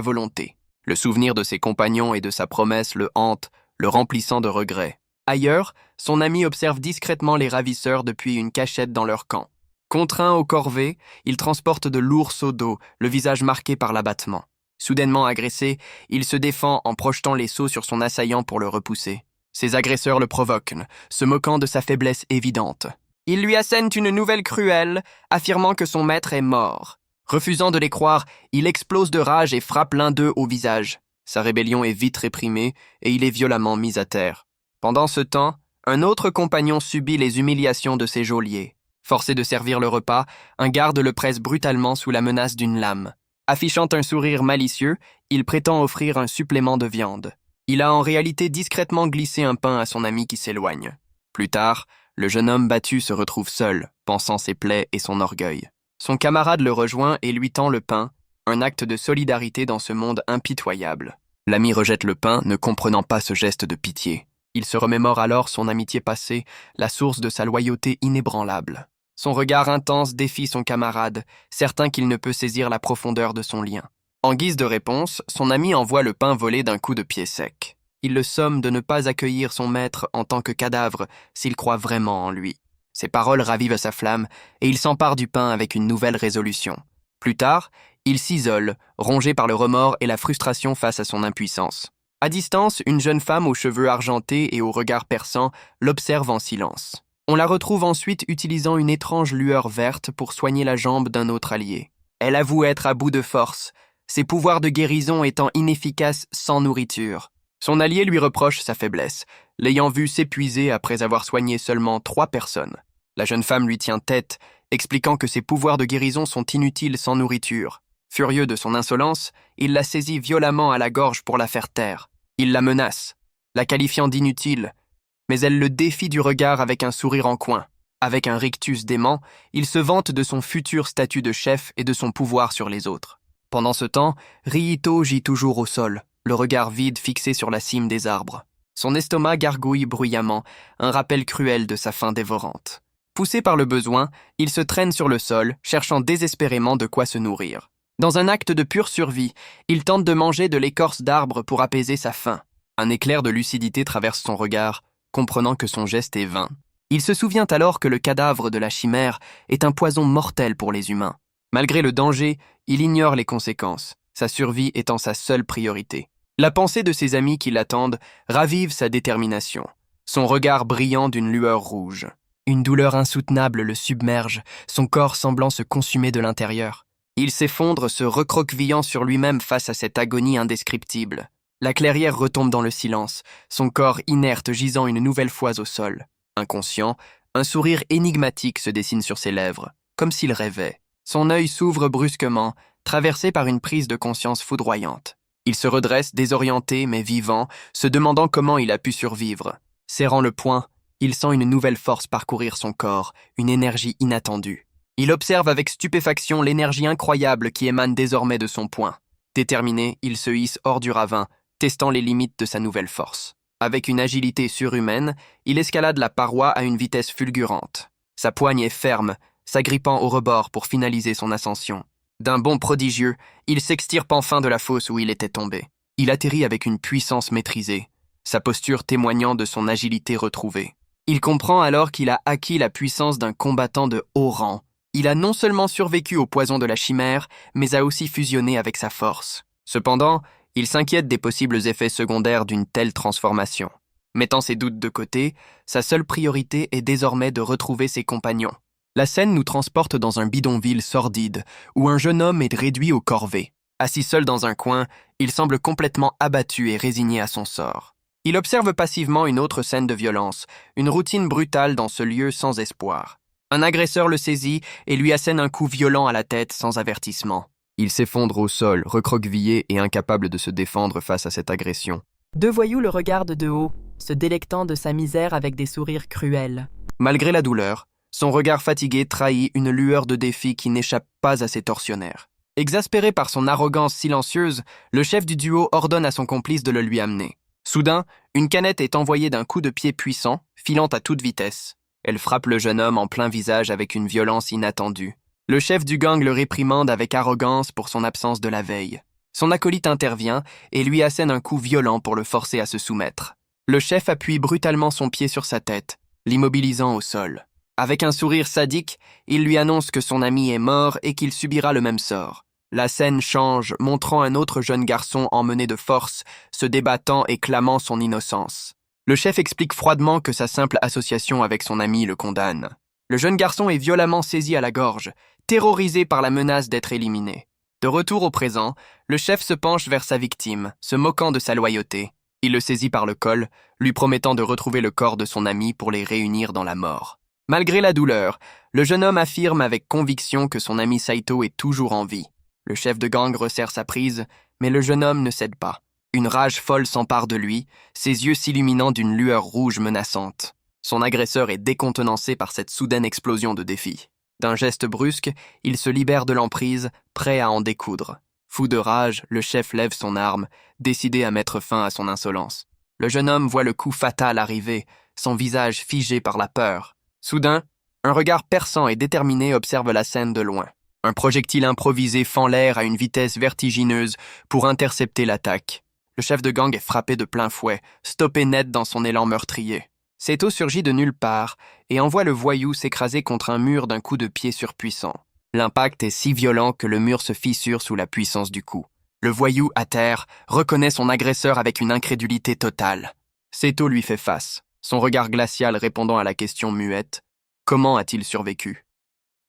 S1: volonté. Le souvenir de ses compagnons et de sa promesse le hante, le remplissant de regrets. Ailleurs, son ami observe discrètement les ravisseurs depuis une cachette dans leur camp. Contraint aux corvées, il transporte de lourds seaux d'eau, le visage marqué par l'abattement. Soudainement agressé, il se défend en projetant les seaux sur son assaillant pour le repousser. Ses agresseurs le provoquent, se moquant de sa faiblesse évidente. Ils lui assènent une nouvelle cruelle, affirmant que son maître est mort. Refusant de les croire, il explose de rage et frappe l'un d'eux au visage. Sa rébellion est vite réprimée et il est violemment mis à terre. Pendant ce temps, un autre compagnon subit les humiliations de ses geôliers. Forcé de servir le repas, un garde le presse brutalement sous la menace d'une lame. Affichant un sourire malicieux, il prétend offrir un supplément de viande. Il a en réalité discrètement glissé un pain à son ami qui s'éloigne. Plus tard, le jeune homme battu se retrouve seul, pansant ses plaies et son orgueil. Son camarade le rejoint et lui tend le pain, un acte de solidarité dans ce monde impitoyable. L'ami rejette le pain, ne comprenant pas ce geste de pitié. Il se remémore alors son amitié passée, la source de sa loyauté inébranlable. Son regard intense défie son camarade, certain qu'il ne peut saisir la profondeur de son lien. En guise de réponse, son ami envoie le pain volé d'un coup de pied sec. Il le somme de ne pas accueillir son maître en tant que cadavre s'il croit vraiment en lui. Ces paroles ravivent sa flamme et il s'empare du pain avec une nouvelle résolution. Plus tard, il s'isole, rongé par le remords et la frustration face à son impuissance. À distance, une jeune femme aux cheveux argentés et au regard perçant l'observe en silence. On la retrouve ensuite utilisant une étrange lueur verte pour soigner la jambe d'un autre allié. Elle avoue être à bout de force, ses pouvoirs de guérison étant inefficaces sans nourriture. Son allié lui reproche sa faiblesse, l'ayant vu s'épuiser après avoir soigné seulement 3 personnes. La jeune femme lui tient tête, expliquant que ses pouvoirs de guérison sont inutiles sans nourriture. Furieux de son insolence, il la saisit violemment à la gorge pour la faire taire. Il la menace, la qualifiant d'inutile, mais elle le défie du regard avec un sourire en coin. Avec un rictus dément, il se vante de son futur statut de chef et de son pouvoir sur les autres. Pendant ce temps, Ryito gît toujours au sol, le regard vide fixé sur la cime des arbres. Son estomac gargouille bruyamment, un rappel cruel de sa faim dévorante. Poussé par le besoin, il se traîne sur le sol, cherchant désespérément de quoi se nourrir. Dans un acte de pure survie, il tente de manger de l'écorce d'arbre pour apaiser sa faim. Un éclair de lucidité traverse son regard, comprenant que son geste est vain. Il se souvient alors que le cadavre de la chimère est un poison mortel pour les humains. Malgré le danger, il ignore les conséquences, sa survie étant sa seule priorité. La pensée de ses amis qui l'attendent ravive sa détermination, son regard brillant d'une lueur rouge. Une douleur insoutenable le submerge, son corps semblant se consumer de l'intérieur. Il s'effondre, se recroquevillant sur lui-même face à cette agonie indescriptible. La clairière retombe dans le silence, son corps inerte gisant une nouvelle fois au sol. Inconscient, un sourire énigmatique se dessine sur ses lèvres, comme s'il rêvait. Son œil s'ouvre brusquement, traversé par une prise de conscience foudroyante. Il se redresse, désorienté mais vivant, se demandant comment il a pu survivre. Serrant le poing, il sent une nouvelle force parcourir son corps, une énergie inattendue. Il observe avec stupéfaction l'énergie incroyable qui émane désormais de son poing. Déterminé, il se hisse hors du ravin, testant les limites de sa nouvelle force. Avec une agilité surhumaine, il escalade la paroi à une vitesse fulgurante. Sa poigne est ferme, s'agrippant au rebord pour finaliser son ascension. D'un bond prodigieux, il s'extirpe enfin de la fosse où il était tombé. Il atterrit avec une puissance maîtrisée, sa posture témoignant de son agilité retrouvée. Il comprend alors qu'il a acquis la puissance d'un combattant de haut rang. Il a non seulement survécu au poison de la chimère, mais a aussi fusionné avec sa force. Cependant, il s'inquiète des possibles effets secondaires d'une telle transformation. Mettant ses doutes de côté, sa seule priorité est désormais de retrouver ses compagnons. La scène nous transporte dans un bidonville sordide, où un jeune homme est réduit aux corvées. Assis seul dans un coin, il semble complètement abattu et résigné à son sort. Il observe passivement une autre scène de violence, une routine brutale dans ce lieu sans espoir. Un agresseur le saisit et lui assène un coup violent à la tête sans avertissement. Il s'effondre au sol, recroquevillé et incapable de se défendre face à cette agression.
S2: 2 voyous le regardent de haut, se délectant de sa misère avec des sourires cruels.
S1: Malgré la douleur, son regard fatigué trahit une lueur de défi qui n'échappe pas à ses tortionnaires. Exaspéré par son arrogance silencieuse, le chef du duo ordonne à son complice de le lui amener. Soudain, une canette est envoyée d'un coup de pied puissant, filant à toute vitesse. Elle frappe le jeune homme en plein visage avec une violence inattendue. Le chef du gang le réprimande avec arrogance pour son absence de la veille. Son acolyte intervient et lui assène un coup violent pour le forcer à se soumettre. Le chef appuie brutalement son pied sur sa tête, l'immobilisant au sol. Avec un sourire sadique, il lui annonce que son ami est mort et qu'il subira le même sort. La scène change, montrant un autre jeune garçon emmené de force, se débattant et clamant son innocence. Le chef explique froidement que sa simple association avec son ami le condamne. Le jeune garçon est violemment saisi à la gorge, terrorisé par la menace d'être éliminé. De retour au présent, le chef se penche vers sa victime, se moquant de sa loyauté. Il le saisit par le col, lui promettant de retrouver le corps de son ami pour les réunir dans la mort. Malgré la douleur, le jeune homme affirme avec conviction que son ami Saito est toujours en vie. Le chef de gang resserre sa prise, mais le jeune homme ne cède pas. Une rage folle s'empare de lui, ses yeux s'illuminant d'une lueur rouge menaçante. Son agresseur est décontenancé par cette soudaine explosion de défi. D'un geste brusque, il se libère de l'emprise, prêt à en découdre. Fou de rage, le chef lève son arme, décidé à mettre fin à son insolence. Le jeune homme voit le coup fatal arriver, son visage figé par la peur. Soudain, un regard perçant et déterminé observe la scène de loin. Un projectile improvisé fend l'air à une vitesse vertigineuse pour intercepter l'attaque. Le chef de gang est frappé de plein fouet, stoppé net dans son élan meurtrier. Saito surgit de nulle part et envoie le voyou s'écraser contre un mur d'un coup de pied surpuissant. L'impact est si violent que le mur se fissure sous la puissance du coup. Le voyou, à terre, reconnaît son agresseur avec une incrédulité totale. Saito lui fait face, son regard glacial répondant à la question muette « Comment a-t-il survécu ?»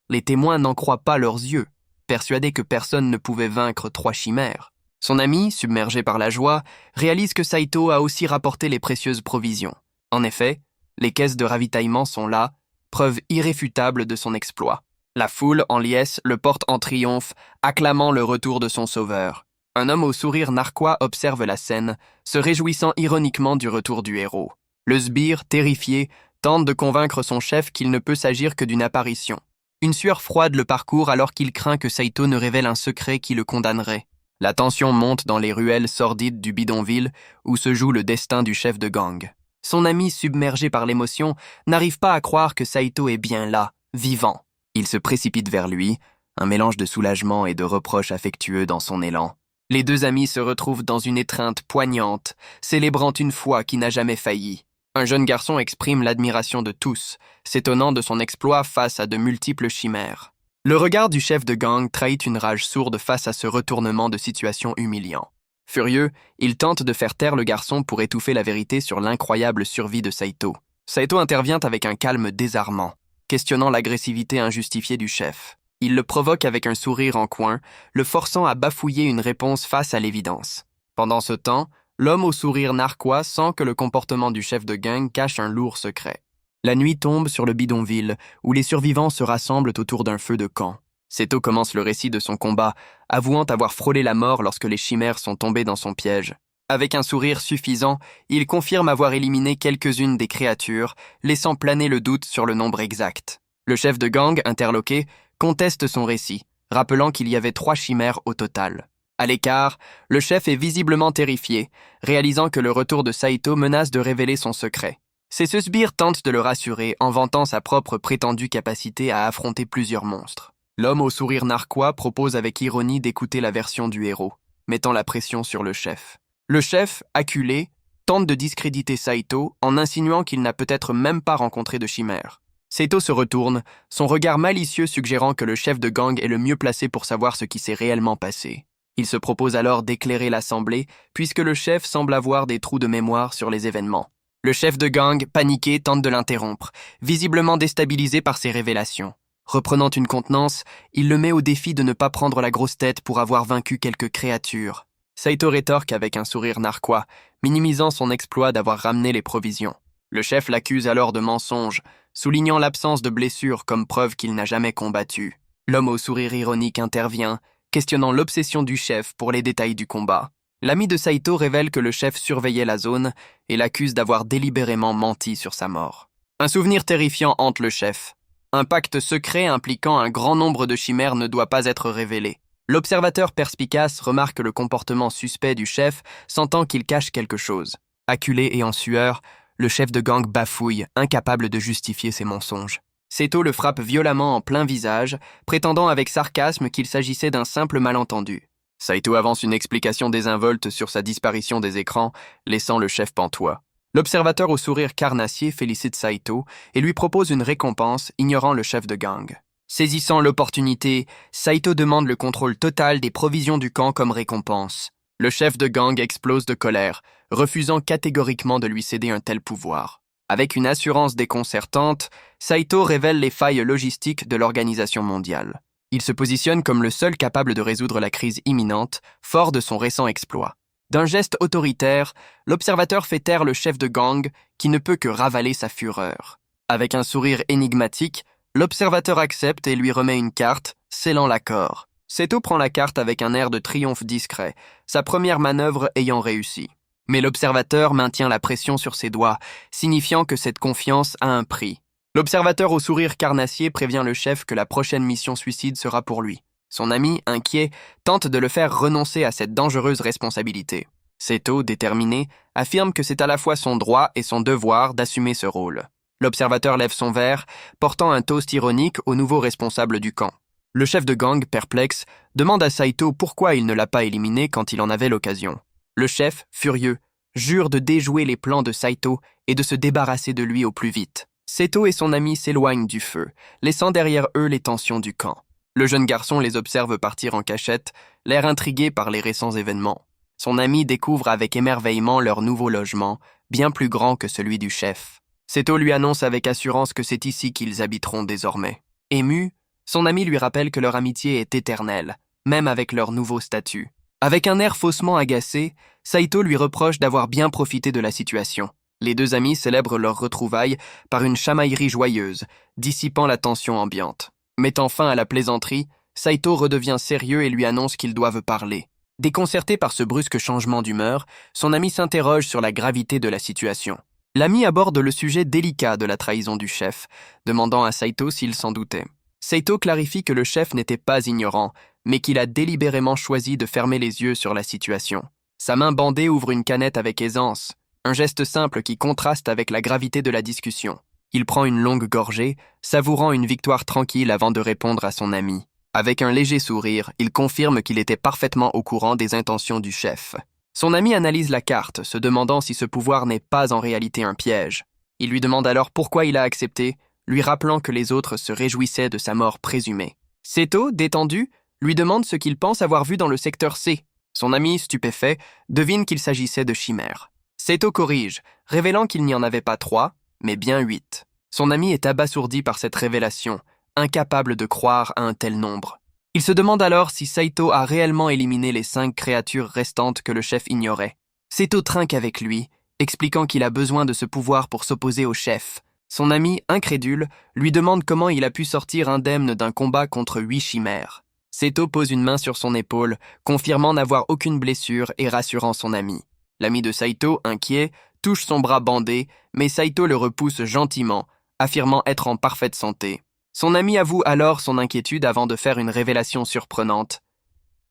S1: Les témoins n'en croient pas leurs yeux, persuadés que personne ne pouvait vaincre 3 chimères. Son ami, submergé par la joie, réalise que Saito a aussi rapporté les précieuses provisions. En effet, les caisses de ravitaillement sont là, preuve irréfutable de son exploit. La foule, en liesse, le porte en triomphe, acclamant le retour de son sauveur. Un homme au sourire narquois observe la scène, se réjouissant ironiquement du retour du héros. Le sbire, terrifié, tente de convaincre son chef qu'il ne peut s'agir que d'une apparition. Une sueur froide le parcourt alors qu'il craint que Saito ne révèle un secret qui le condamnerait. La tension monte dans les ruelles sordides du bidonville où se joue le destin du chef de gang. Son ami, submergé par l'émotion, n'arrive pas à croire que Saito est bien là, vivant. Il se précipite vers lui, un mélange de soulagement et de reproches affectueux dans son élan. Les 2 amis se retrouvent dans une étreinte poignante, célébrant une foi qui n'a jamais failli. Un jeune garçon exprime l'admiration de tous, s'étonnant de son exploit face à de multiples chimères. Le regard du chef de gang trahit une rage sourde face à ce retournement de situation humiliant. Furieux, il tente de faire taire le garçon pour étouffer la vérité sur l'incroyable survie de Saito. Saito intervient avec un calme désarmant, questionnant l'agressivité injustifiée du chef. Il le provoque avec un sourire en coin, le forçant à bafouiller une réponse face à l'évidence. Pendant ce temps, l'homme au sourire narquois sent que le comportement du chef de gang cache un lourd secret. La nuit tombe sur le bidonville, où les survivants se rassemblent autour d'un feu de camp. Saito commence le récit de son combat, avouant avoir frôlé la mort lorsque les chimères sont tombées dans son piège. Avec un sourire suffisant, il confirme avoir éliminé quelques-unes des créatures, laissant planer le doute sur le nombre exact. Le chef de gang, interloqué, conteste son récit, rappelant qu'il y avait 3 chimères au total. À l'écart, le chef est visiblement terrifié, réalisant que le retour de Saito menace de révéler son secret. Ses sbires tentent de le rassurer en vantant sa propre prétendue capacité à affronter plusieurs monstres. L'homme au sourire narquois propose avec ironie d'écouter la version du héros, mettant la pression sur le chef. Le chef, acculé, tente de discréditer Saito en insinuant qu'il n'a peut-être même pas rencontré de chimère. Saito se retourne, son regard malicieux suggérant que le chef de gang est le mieux placé pour savoir ce qui s'est réellement passé. Il se propose alors d'éclairer l'assemblée, puisque le chef semble avoir des trous de mémoire sur les événements. Le chef de gang, paniqué, tente de l'interrompre, visiblement déstabilisé par ces révélations. Reprenant une contenance, il le met au défi de ne pas prendre la grosse tête pour avoir vaincu quelques créatures. Saito rétorque avec un sourire narquois, minimisant son exploit d'avoir ramené les provisions. Le chef l'accuse alors de mensonge, soulignant l'absence de blessure comme preuve qu'il n'a jamais combattu. L'homme au sourire ironique intervient, questionnant l'obsession du chef pour les détails du combat. L'ami de Saito révèle que le chef surveillait la zone et l'accuse d'avoir délibérément menti sur sa mort. Un souvenir terrifiant hante le chef. Un pacte secret impliquant un grand nombre de chimères ne doit pas être révélé. L'observateur perspicace remarque le comportement suspect du chef, sentant qu'il cache quelque chose. Acculé et en sueur, le chef de gang bafouille, incapable de justifier ses mensonges. Saito le frappe violemment en plein visage, prétendant avec sarcasme qu'il s'agissait d'un simple malentendu. Saito avance une explication désinvolte sur sa disparition des écrans, laissant le chef pantois. L'observateur au sourire carnassier félicite Saito et lui propose une récompense, ignorant le chef de gang. Saisissant l'opportunité, Saito demande le contrôle total des provisions du camp comme récompense. Le chef de gang explose de colère, refusant catégoriquement de lui céder un tel pouvoir. Avec une assurance déconcertante, Saito révèle les failles logistiques de l'organisation mondiale. Il se positionne comme le seul capable de résoudre la crise imminente, fort de son récent exploit. D'un geste autoritaire, l'observateur fait taire le chef de gang qui ne peut que ravaler sa fureur. Avec un sourire énigmatique, l'observateur accepte et lui remet une carte, scellant l'accord. Saito prend la carte avec un air de triomphe discret, sa première manœuvre ayant réussi. Mais l'observateur maintient la pression sur ses doigts, signifiant que cette confiance a un prix. L'observateur au sourire carnassier prévient le chef que la prochaine mission suicide sera pour lui. Son ami, inquiet, tente de le faire renoncer à cette dangereuse responsabilité. Saito, déterminé, affirme que c'est à la fois son droit et son devoir d'assumer ce rôle. L'observateur lève son verre, portant un toast ironique au nouveau responsable du camp. Le chef de gang, perplexe, demande à Saito pourquoi il ne l'a pas éliminé quand il en avait l'occasion. Le chef, furieux, jure de déjouer les plans de Saito et de se débarrasser de lui au plus vite. Seto et son ami s'éloignent du feu, laissant derrière eux les tensions du camp. Le jeune garçon les observe partir en cachette, l'air intrigué par les récents événements. Son ami découvre avec émerveillement leur nouveau logement, bien plus grand que celui du chef. Seto lui annonce avec assurance que c'est ici qu'ils habiteront désormais. Ému, son ami lui rappelle que leur amitié est éternelle, même avec leur nouveau statut. Avec un air faussement agacé, Saito lui reproche d'avoir bien profité de la situation. Les deux amis célèbrent leur retrouvaille par une chamaillerie joyeuse, dissipant la tension ambiante. Mettant fin à la plaisanterie, Saito redevient sérieux et lui annonce qu'ils doivent parler. Déconcerté par ce brusque changement d'humeur, son ami s'interroge sur la gravité de la situation. L'ami aborde le sujet délicat de la trahison du chef, demandant à Saito s'il s'en doutait. Saito clarifie que le chef n'était pas ignorant, mais qu'il a délibérément choisi de fermer les yeux sur la situation. Sa main bandée ouvre une canette avec aisance, un geste simple qui contraste avec la gravité de la discussion. Il prend une longue gorgée, savourant une victoire tranquille avant de répondre à son ami. Avec un léger sourire, il confirme qu'il était parfaitement au courant des intentions du chef. Son ami analyse la carte, se demandant si ce pouvoir n'est pas en réalité un piège. Il lui demande alors pourquoi il a accepté, lui rappelant que les autres se réjouissaient de sa mort présumée. Seto, détendu, lui demande ce qu'il pense avoir vu dans le secteur C. Son ami, stupéfait, devine qu'il s'agissait de chimères. Seto corrige, révélant qu'il n'y en avait pas 3, mais bien 8. Son ami est abasourdi par cette révélation, incapable de croire à un tel nombre. Il se demande alors si Saito a réellement éliminé les 5 créatures restantes que le chef ignorait. Seto trinque avec lui, expliquant qu'il a besoin de ce pouvoir pour s'opposer au chef. Son ami, incrédule, lui demande comment il a pu sortir indemne d'un combat contre 8 chimères. Seto pose une main sur son épaule, confirmant n'avoir aucune blessure et rassurant son ami. L'ami de Saito, inquiet, touche son bras bandé, mais Saito le repousse gentiment, affirmant être en parfaite santé. Son ami avoue alors son inquiétude avant de faire une révélation surprenante.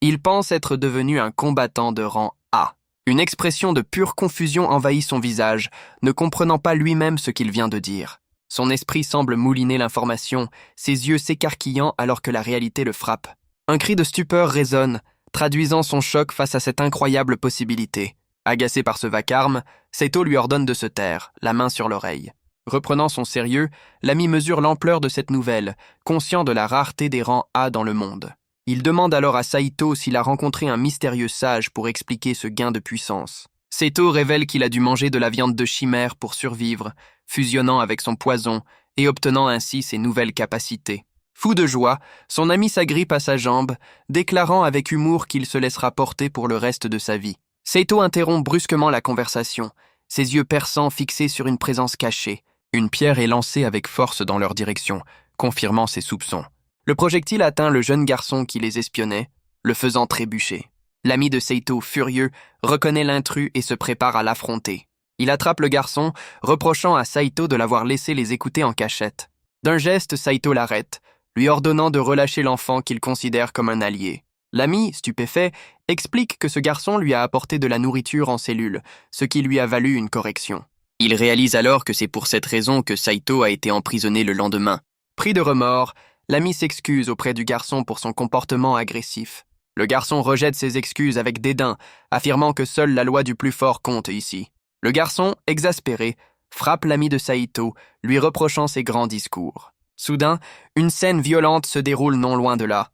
S1: Il pense être devenu un combattant de rang A. Une expression de pure confusion envahit son visage, ne comprenant pas lui-même ce qu'il vient de dire. Son esprit semble mouliner l'information, ses yeux s'écarquillant alors que la réalité le frappe. Un cri de stupeur résonne, traduisant son choc face à cette incroyable possibilité. Agacé par ce vacarme, Saito lui ordonne de se taire, la main sur l'oreille. Reprenant son sérieux, l'ami mesure l'ampleur de cette nouvelle, conscient de la rareté des rangs A dans le monde. Il demande alors à Saito s'il a rencontré un mystérieux sage pour expliquer ce gain de puissance. Saito révèle qu'il a dû manger de la viande de chimère pour survivre, fusionnant avec son poison et obtenant ainsi ses nouvelles capacités. Fou de joie, son ami s'agrippe à sa jambe, déclarant avec humour qu'il se laissera porter pour le reste de sa vie. Saito interrompt brusquement la conversation, ses yeux perçants fixés sur une présence cachée. Une pierre est lancée avec force dans leur direction, confirmant ses soupçons. Le projectile atteint le jeune garçon qui les espionnait, le faisant trébucher. L'ami de Saito, furieux, reconnaît l'intrus et se prépare à l'affronter. Il attrape le garçon, reprochant à Saito de l'avoir laissé les écouter en cachette. D'un geste, Saito l'arrête, lui ordonnant de relâcher l'enfant qu'il considère comme un allié. L'ami, stupéfait, explique que ce garçon lui a apporté de la nourriture en cellule, ce qui lui a valu une correction. Il réalise alors que c'est pour cette raison que Saito a été emprisonné le lendemain. Pris de remords, l'ami s'excuse auprès du garçon pour son comportement agressif. Le garçon rejette ses excuses avec dédain, affirmant que seule la loi du plus fort compte ici. Le garçon, exaspéré, frappe l'ami de Saito, lui reprochant ses grands discours. Soudain, une scène violente se déroule non loin de là.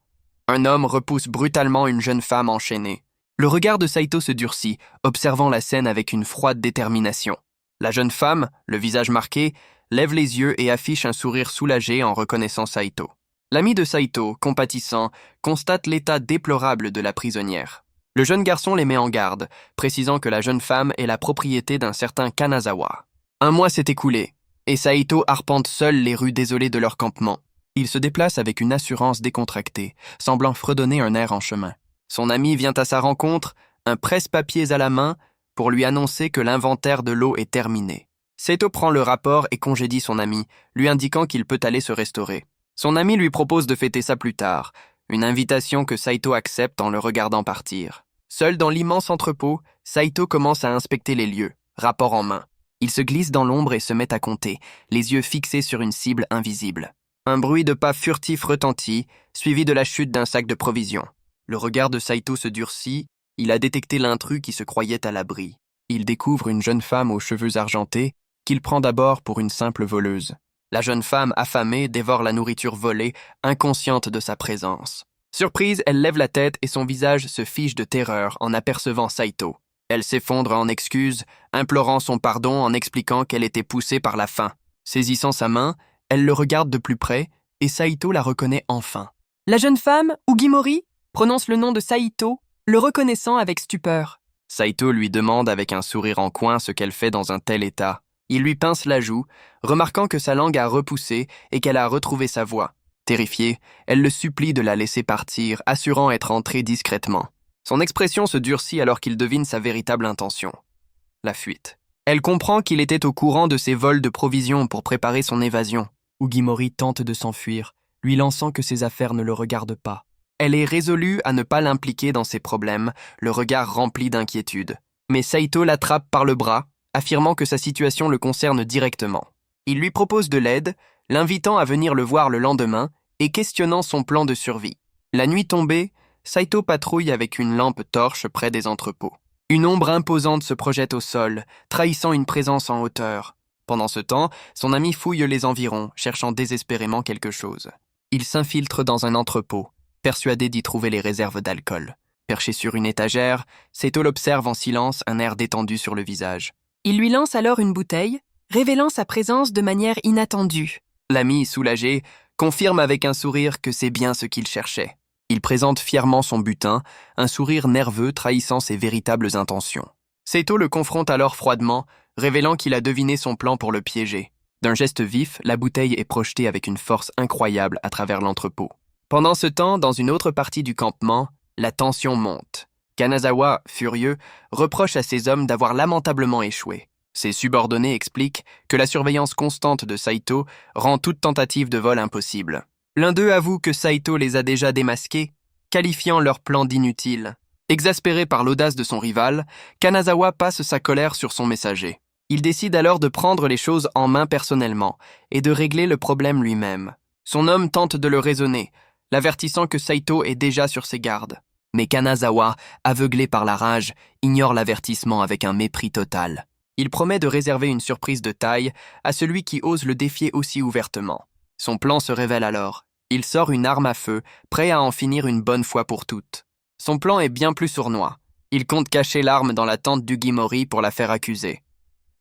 S1: Un homme repousse brutalement une jeune femme enchaînée. Le regard de Saito se durcit, observant la scène avec une froide détermination. La jeune femme, le visage marqué, lève les yeux et affiche un sourire soulagé en reconnaissant Saito. L'ami de Saito, compatissant, constate l'état déplorable de la prisonnière. Le jeune garçon les met en garde, précisant que la jeune femme est la propriété d'un certain Kanazawa. Un mois s'est écoulé, et Saito arpente seul les rues désolées de leur campement. Il se déplace avec une assurance décontractée, semblant fredonner un air en chemin. Son ami vient à sa rencontre, un presse-papiers à la main, pour lui annoncer que l'inventaire de l'eau est terminé. Saito prend le rapport et congédie son ami, lui indiquant qu'il peut aller se restaurer. Son ami lui propose de fêter ça plus tard, une invitation que Saito accepte en le regardant partir. Seul dans l'immense entrepôt, Saito commence à inspecter les lieux, rapport en main. Il se glisse dans l'ombre et se met à compter, les yeux fixés sur une cible invisible. Un bruit de pas furtif retentit, suivi de la chute d'un sac de provisions. Le regard de Saito se durcit, Il a détecté l'intrus qui se croyait à l'abri. Il découvre une jeune femme aux cheveux argentés qu'il prend d'abord pour une simple voleuse. La jeune femme, affamée, dévore la nourriture volée, inconsciente de sa présence. Surprise, elle lève la tête et son visage se fige de terreur en apercevant Saito. Elle s'effondre en excuses, implorant son pardon en expliquant qu'elle était poussée par la faim. Saisissant sa main, elle le regarde de plus près et Saito la reconnaît enfin.
S2: La jeune femme, Ugimori, prononce le nom de Saito, le reconnaissant avec stupeur.
S1: Saito lui demande avec un sourire en coin ce qu'elle fait dans un tel état. Il lui pince la joue, remarquant que sa langue a repoussé et qu'elle a retrouvé sa voix. Terrifiée, elle le supplie de la laisser partir, assurant être entrée discrètement. Son expression se durcit alors qu'il devine sa véritable intention. La fuite. Elle comprend qu'il était au courant de ses vols de provisions pour préparer son évasion.
S2: Ugimori tente de s'enfuir, lui lançant que ses affaires ne le regardent pas.
S1: Elle est résolue à ne pas l'impliquer dans ses problèmes, le regard rempli d'inquiétude. Mais Saito l'attrape par le bras, affirmant que sa situation le concerne directement. Il lui propose de l'aide, l'invitant à venir le voir le lendemain et questionnant son plan de survie. La nuit tombée, Saito patrouille avec une lampe torche près des entrepôts. Une ombre imposante se projette au sol, trahissant une présence en hauteur. Pendant ce temps, son ami fouille les environs, cherchant désespérément quelque chose. Il s'infiltre dans un entrepôt, persuadé d'y trouver les réserves d'alcool. Perché sur une étagère, Saito l'observe en silence, un air détendu sur le visage.
S2: Il lui lance alors une bouteille, révélant sa présence de manière inattendue.
S1: L'ami, soulagé, confirme avec un sourire que c'est bien ce qu'il cherchait. Il présente fièrement son butin, un sourire nerveux trahissant ses véritables intentions. Saito le confronte alors froidement, révélant qu'il a deviné son plan pour le piéger. D'un geste vif, la bouteille est projetée avec une force incroyable à travers l'entrepôt. Pendant ce temps, dans une autre partie du campement, la tension monte. Kanazawa, furieux, reproche à ses hommes d'avoir lamentablement échoué. Ses subordonnés expliquent que la surveillance constante de Saito rend toute tentative de vol impossible. L'un d'eux avoue que Saito les a déjà démasqués, qualifiant leur plan d'inutile. Exaspéré par l'audace de son rival, Kanazawa passe sa colère sur son messager. Il décide alors de prendre les choses en main personnellement et de régler le problème lui-même. Son homme tente de le raisonner, l'avertissant que Saito est déjà sur ses gardes. Mais Kanazawa, aveuglé par la rage, ignore l'avertissement avec un mépris total. Il promet de réserver une surprise de taille à celui qui ose le défier aussi ouvertement. Son plan se révèle alors. Il sort une arme à feu, prêt à en finir une bonne fois pour toutes. Son plan est bien plus sournois. Il compte cacher l'arme dans la tente d'Ugimori pour la faire accuser.